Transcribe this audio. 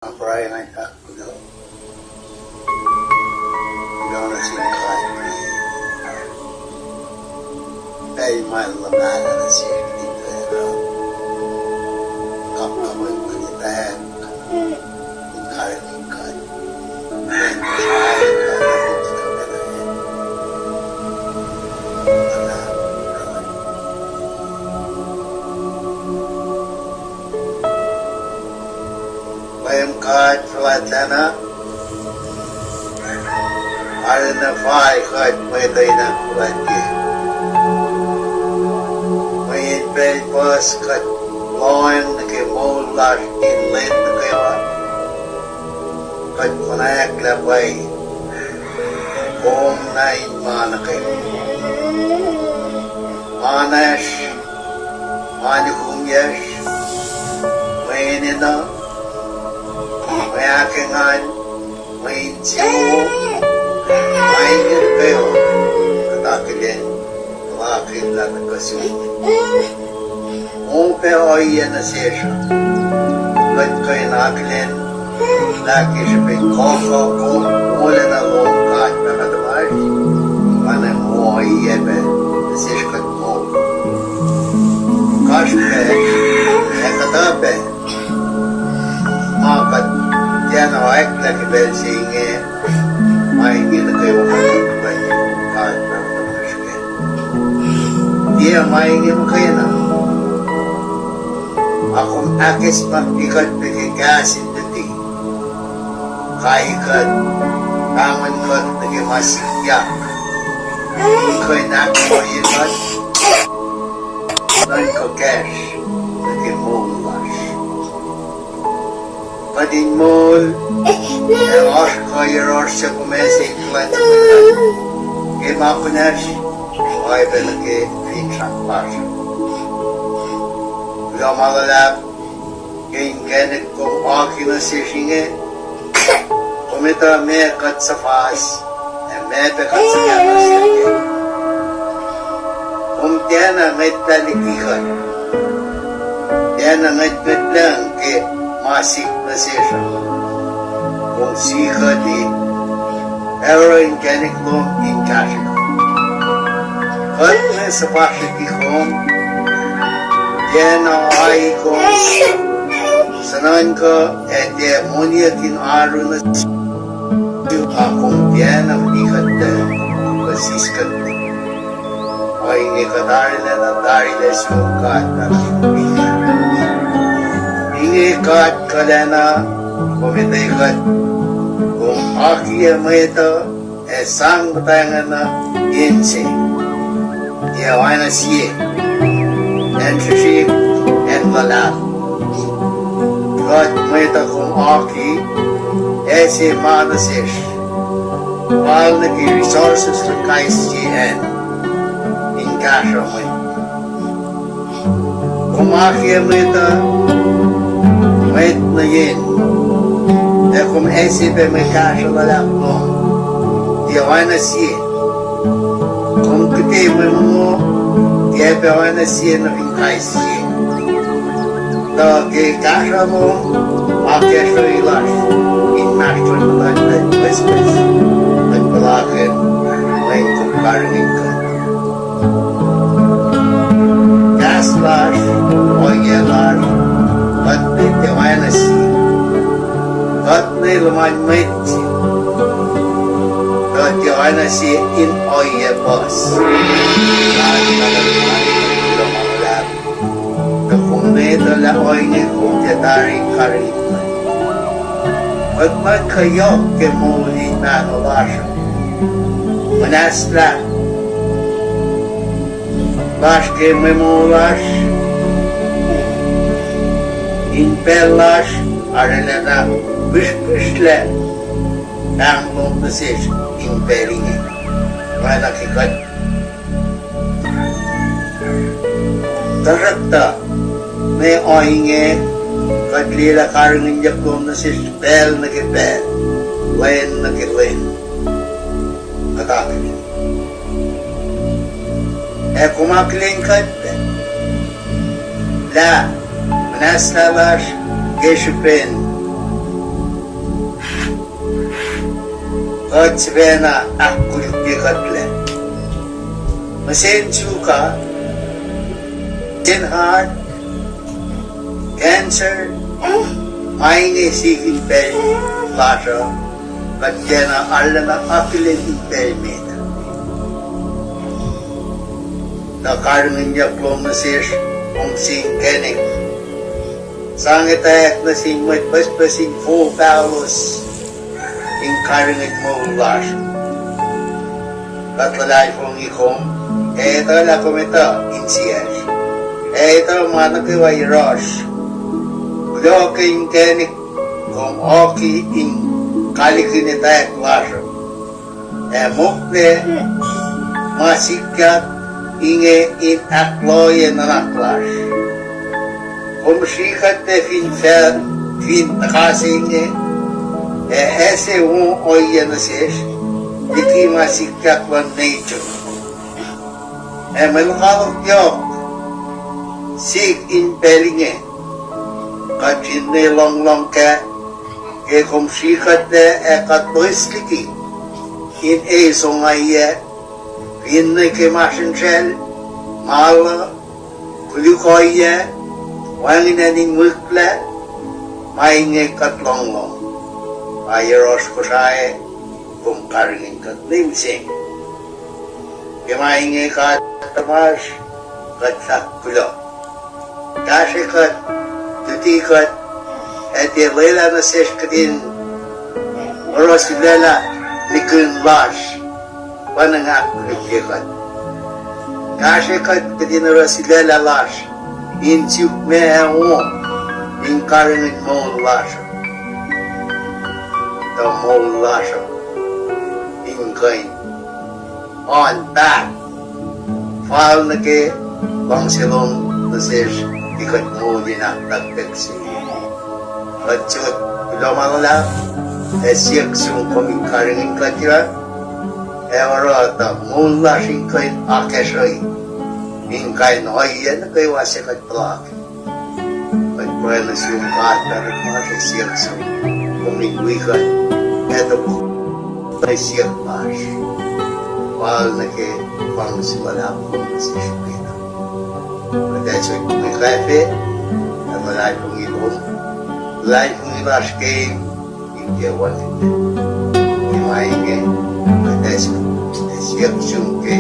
Brian, I thought, Jonas yung kahit ay malaman na siya dito kapkamoy ko nitahan yung kahit yung kahit and kahit dito na bayam kahit Flatana ada na fai kahit may tayo na kulati may inbred pas kahit loyang na kay Molas inlet na kayo kahit manayak labay kung na inmana kayo manas manikumyas may nina may akingan may insiyo mainit kayo at akilin tumakil lang ang kasunod. Kung pero ay yan na siya siya ba't kayo nakilin lagi siya may koko kung mula na loob kahit na katamay panay mo ay yebe na siya siya kat mo kaspe ay katape makat yan o ay klakibel singe maingin na kayo makakabay kahit na makakasya. Diya maingin mo kayo na. Akong akis magbigat bigigasin dati. Kaikat, tangan ko naging masigyak. Iko'y nakimayigat. Nan ko cash, naging mulas. Padin mul, Eros ko Eros siya kumesi iklan ng mga Imakunas ay belagi fitrak pasya Bila malalap Ngayon ganit kong aki na sishingi Kumita me kat sa fas me pekat sa kama sirge Kumtiyan na ngayt talikikan Tiyan na ngayt lang ke masik na sisha kung sika di aerogenik lom in kashika. At may sa pasiki kong yan ang ay kong sanan ka at demonia kinaro na akong yan ang ikat na basiskat na ay nikadari na dari na sumukat na ingikat ka na kumitikat kung aki may ito sang batangan na insi diaway na siye and shishik and malak God may ito kung aki si manasish while nag-resources to kais GN in kasha mo kung aki may ito may ito na yin kung pe may kasha wala ko diaway na siye kung kiti mo diaway na siye na bingkay siye kay kasha mo makasha ilash in master na wespes nagpalakin may kumparingin ka gas lash oil lash at diaway na siye at may lumanmit at yun na si in oye boss at nalaman ito maulap na kung nito la oye kung tiyatari karikman at magkayo ke muli na nabasya manasla bash ke memulas in pelas arena na Bish-bishle ang mong decision in Beringi. Malakikat. Tarakta may oinge katlila karingin jakom na si spell na kipel len na kilen katakin kumakiling kat la manas na bash geshupen Kotsvena akkulukki katle. Masen chuka, tin heart, cancer, maine sikin pel lasha, katkena allana akilen pel meda. Da karngin yaklom nasish, sing kenik. Sangetak na sing mat paspasing 4 palos. In karangit mo ulas. Katlalay kong ikom, ito lakom ito, insiyas. Ito manakiwa iros. Ulo kayong kenik, kung oki in kalikin itayak lasa. Mukle, masikat, inge in akloye na naklas. Kung sikat de fin nakasinge, ese oye nasish, diki masikat wan nature. Malukawag yok, sig in pelinge, kachin ne long ka, kum sikat de katloisliki, in song aye, pin ne ke masin shell, mala, kulukoye, wangin aning mukla, mainge katlong. Ayaros ko siya kung karingin ka limsing. Kimahingi ka tamas, katsak kulo. Kasi kat, tutikat, at ilela na siya katin, oros ilela, nikun las, panangak kulikat. Kasi kat, katin oros ilela las, inchuk mea mo, in karingin mo las. The whole lasha in kind on back file na ke bang silong na sish ikat mo din ang nagpegsi at chut ulamala siyak sung koming karingin katira evara the moon lashing kind akeshay in kind hoyan na kayo wasikat plak at pwede siyong kata at mga siyak sung koming wikat ito po ay siyak mas mahal na ke pang simula po sa shukina. Kaya siya may kape at malay pong ilong malay pong ilash game hindi awan hindi imahingi kaya siya siyak siyong ke